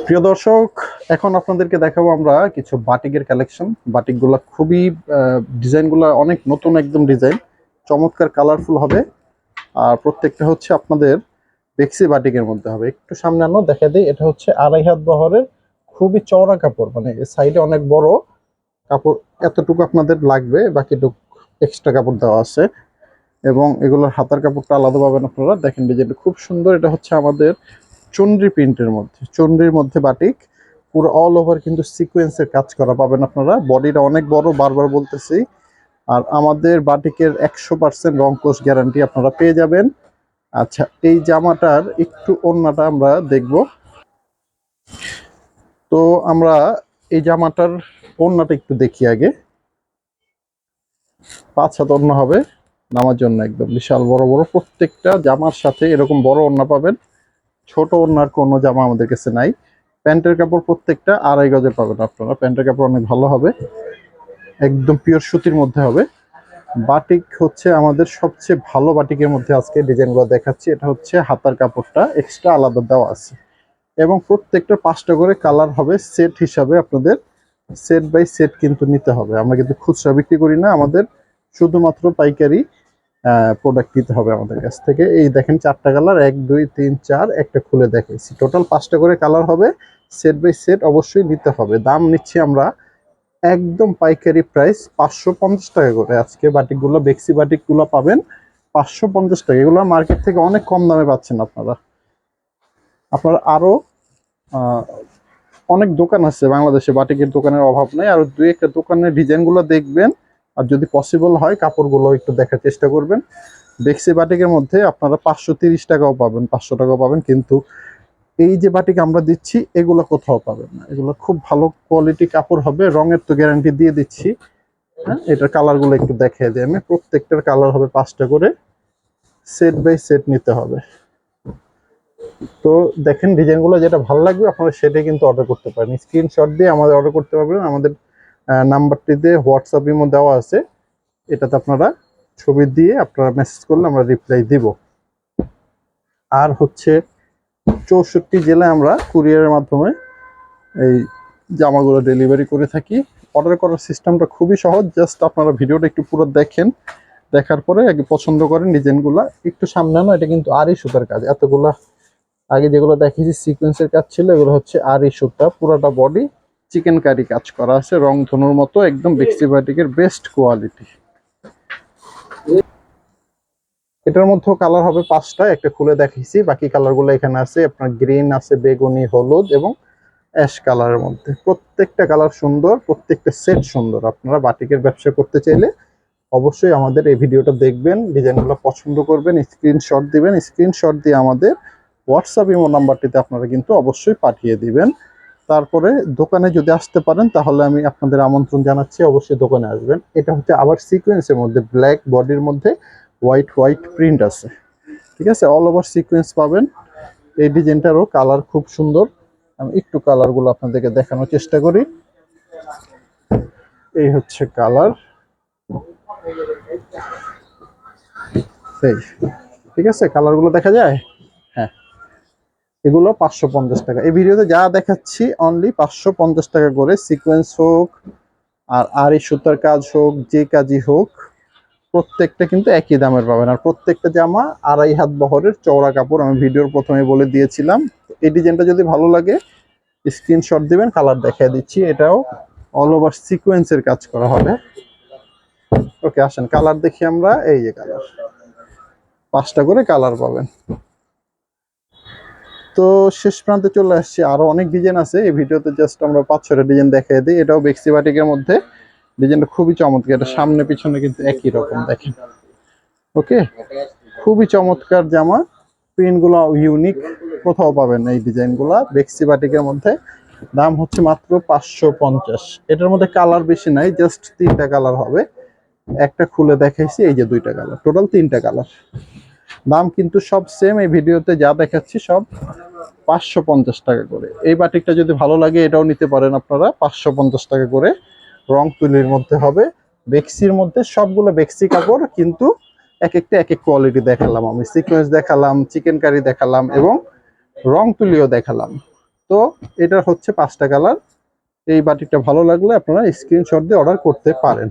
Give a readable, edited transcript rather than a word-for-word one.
প্রিয় দর্শক, এখন আপনাদেরকে দেখাবো আমরা কিছু বাটিকের কালেকশন। বাটিকগুলো খুবই ডিজাইনগুলো অনেক নতুন, একদম ডিজাইন চমৎকার, কালারফুল হবে। আর প্রত্যেকটা হচ্ছে আপনাদের বেক্সি বাটিকের মধ্যে হবে। একটু সামনে আনো, দেখা দিই। এটা হচ্ছে 2.5 হাত বহরের খুবই চওড়া কাপড়, মানে সাইডে অনেক বড় কাপড়। এতটুকু আপনাদের লাগবে, বাকিটুকু এক্সট্রা কাপড় দেওয়া আছে। এবং এগুলোর হাতার কাপড়টা আলাদা পাবেন আপনারা। দেখেন ডিজাইনটা খুব সুন্দর। এটা হচ্ছে আমাদের চন্দ্রি প্রিন্টের মধ্যে, চন্দ্রির মধ্যে বাটিক, পুরো অল ওভার কিন্তু সিকোয়েন্সের কাজ করা পাবেন আপনারা। বডিটা অনেক বড়, বারবার বলতেছি। আর আমাদের বাটিকের 100% রং কোশ গ্যারান্টি আপনারা পেয়ে যাবেন। আচ্ছা, এই জামাটার একটু ওড়নাটা আমরা দেখব। তো আমরা এই জামাটার ওড়নাটা একটু দেখি আগে। 5 হাত ওড়না হবে, নামার জন্য একদম বিশাল বড় বড়। প্রত্যেকটা জামার সাথে এরকম বড় ওড়না পাবেন। ছোট ওড়নার কোনো জামা আমাদের কাছে নাই। প্যান্টের কাপড় প্রত্যেকটা 2.5 গজের পাবেন আপনারা। প্যান্টের কাপড় অনেক ভালো হবে, একদম পিওর সুতির মধ্যে হবে। বাটিক হচ্ছে আমাদের সবচেয়ে ভালো বাটিকের মধ্যে আজকে ডিজাইনগুলো দেখাচ্ছি। এটা হচ্ছে হাতার কাপড়টা এক্সট্রা আলাদা দেওয়া আছে, এবং প্রত্যেকটা 5টা করে কালার হবে। সেট হিসাবে আপনাদের সেট বাই সেট কিন্তু নিতে হবে। আমরা কিন্তু খুচরা বিক্রি করি না, আমাদের শুধুমাত্র পাইকারি প্রোডাক্ট নিতে হবে আমাদের কাছ থেকে। এই দেখেন 4টা কালার, 1 2 3 4, একটা খুলে দেখাইছি। টোটাল 5টা করে কালার হবে। সেট বাই সেট অবশ্যই নিতে হবে। দাম নিচ্ছি আমরা একদম পাইকারি প্রাইস 550 টাকা করে। আজকে বাটিকগুলো, বেক্সি বাটিকগুলো পাবেন 550 টাকা। এগুলো মার্কেট থেকে অনেক কম দামে পাচ্ছেন আপনারা। আপনারা আরো অনেক দোকান আছে বাংলাদেশে, বাটিকের দোকানের অভাব নেই। আর 2-1টা দোকানের ডিজাইনগুলো দেখবেন, আর যদি পসিবল হয় কাপড়গুলো একটু দেখার চেষ্টা করবেন। বেক্সি বাটিকের মধ্যে আপনারা 530 টাকাও পাবেন, 500 টাকাও পাবেন, কিন্তু এই যে বাটিক আমরা দিচ্ছি এগুলো কোথাও পাবেন না। এগুলো খুব ভালো কোয়ালিটি কাপড় হবে, রঙের তো গ্যারান্টি দিয়ে দিচ্ছি। হ্যাঁ, এটার কালারগুলো একটু দেখিয়ে দিই আমি। প্রত্যেকটার কালার হবে 5টা করে, সেট বাই সেট নিতে হবে। তো দেখেন ডিজাইনগুলো যেটা ভালো লাগবে আপনারা সেটাই কিন্তু অর্ডার করতে পারেন। স্ক্রিনশট দিয়ে আমাদের অর্ডার করতে পারবেন। আমাদের নাম্বারটিতে হোয়াটসঅ্যাপ ইমো দেওয়া আছে, এটাতে আপনারা ছবি দিয়ে আপনারা মেসেজ করলে আমরা রিপ্লাই দিব। আর হচ্ছে 64 জেলায় আমরা কুরিয়ারের মাধ্যমে এই জামাগুলো ডেলিভারি করে থাকি। অর্ডার করার সিস্টেমটা খুবই সহজ। জাস্ট আপনারা ভিডিওটা একটু পুরো দেখেন, দেখার পরে আগে পছন্দ করেন ডিজাইনগুলো। একটু সামনে আনো, এটা কিন্তু আরই সুতার কাজ। এতগুলা আগে যেগুলো দেখিয়েছি সিকোয়েন্সের কাজ ছিল, এগুলো হচ্ছে আরই সুতা। পুরোটা বডি চিকেন কারি কাজ করা আছে, রং ধনুর মতো, একদম বেক্সি বাটিকের বেস্ট কোয়ালিটি। এটার মধ্যে কালার হবে 5টা, একটা খুলে দেখিয়েছি। বাকি কালারগুলো এখানে আছে, আপনার গ্রিন আছে, বেগুনি, হলুদ এবং অ্যাশ কালারের মধ্যে। প্রত্যেকটা কালার সুন্দর, প্রত্যেকটা সেট সুন্দর। আপনারা বাটিকের ব্যবসা করতে চাইলে অবশ্যই আমাদের এই ভিডিওটা দেখবেন, ডিজাইনগুলো পছন্দ করবেন, স্ক্রিনশট দিবেন। স্ক্রিনশট দিয়ে আমাদের হোয়াটসঅ্যাপ ইমো নাম্বারটিতে আপনারা কিন্তু অবশ্যই পাঠিয়ে দিবেন। তারপরে দোকানে যদি আসতে পারেন তাহলে আমি আপনাদের আমন্ত্রণ জানাচ্ছি, অবশ্যই দোকানে আসবেন। এটা হচ্ছে আবার সিকোয়েন্সের মধ্যে, ব্ল্যাক বডির মধ্যে হোয়াইট হোয়াইট প্রিন্ট আছে, ঠিক আছে? অল ওভার সিকোয়েন্স পাবেন। এই ডিজাইনটারও কালার খুব সুন্দর। আমি একটু কালারগুলো আপনাদেরকে দেখানোর চেষ্টা করি। এই হচ্ছে কালার, এই, ঠিক আছে? কালারগুলো দেখা যায়? হ্যাঁ, এগুলো 550 টাকা। এই ভিডিওতে যা দেখাচ্ছি অনলি 550 টাকা করে। সিকোয়েন্স হোক আর আরই সুতার কাজ হোক, যে কাজই হোক, প্রত্যেকটা কিন্তু একই দামের পাবেন। আর প্রত্যেকটা জামা 2.5 হাত বহরের চওড়া কাপড়, আমি ভিডিওর প্রথমে বলে দিয়েছিলাম। এই ডিজাইনটা যদি ভালো লাগে স্ক্রিনশট দিবেন, কালার দেখিয়ে দিচ্ছি। এটাও অল ওভার সিকোয়েন্সের কাজ করা হবে। ওকে, আসেন কালার দেখি আমরা। এই যে কালার, 5টা করে কালার পাবেন। তো শেষ প্রান্তে চলে আসছি। আরো অনেক ডিজাইন আছে, এই ভিডিওতে জাস্ট আমরা 5-6টা ডিজাইন দেখিয়ে দিই। এটাও বেক্সি বাটিকের মধ্যে, ডিজাইনটা খুবই চমৎকার। এটা সামনে পিছনে কিন্তু একই রকম, দেখেন। ওকে, খুবই চমৎকার জামা। প্রিন্ট গুলো ইউনিক, কোথাও পাবেন এই ডিজাইনগুলা বেক্সি বাটিকের মধ্যে। দাম হচ্ছে মাত্র 550। এটার মধ্যে কালার বেশি নাই, জাস্ট 3টা কালার হবে। একটা খুলে দেখাইছি, এই যে 2টা কালার, টোটাল 3টা কালার। দাম কিন্তু সব সেম, এই ভিডিওতে যা দেখাচ্ছি সব 550 টাকা করে। এই বাটিকটা যদি ভালো লাগে এটাও নিতে পারেন আপনারা, 550 টাকা করে। রং তুলির মধ্যে হবে, বেক্সির মধ্যে। সবগুলো বেক্সি কাপড়, কিন্তু এক একটা এক এক কোয়ালিটি দেখালাম আমি। সিকোয়েন্স দেখালাম, চিকেন কারি দেখালাম এবং রং তুলিও দেখালাম। তো এটা হচ্ছে 5টা কালার। এই বাটিকটা ভালো লাগলে আপনারা স্ক্রিনশট দিয়ে অর্ডার করতে পারেন।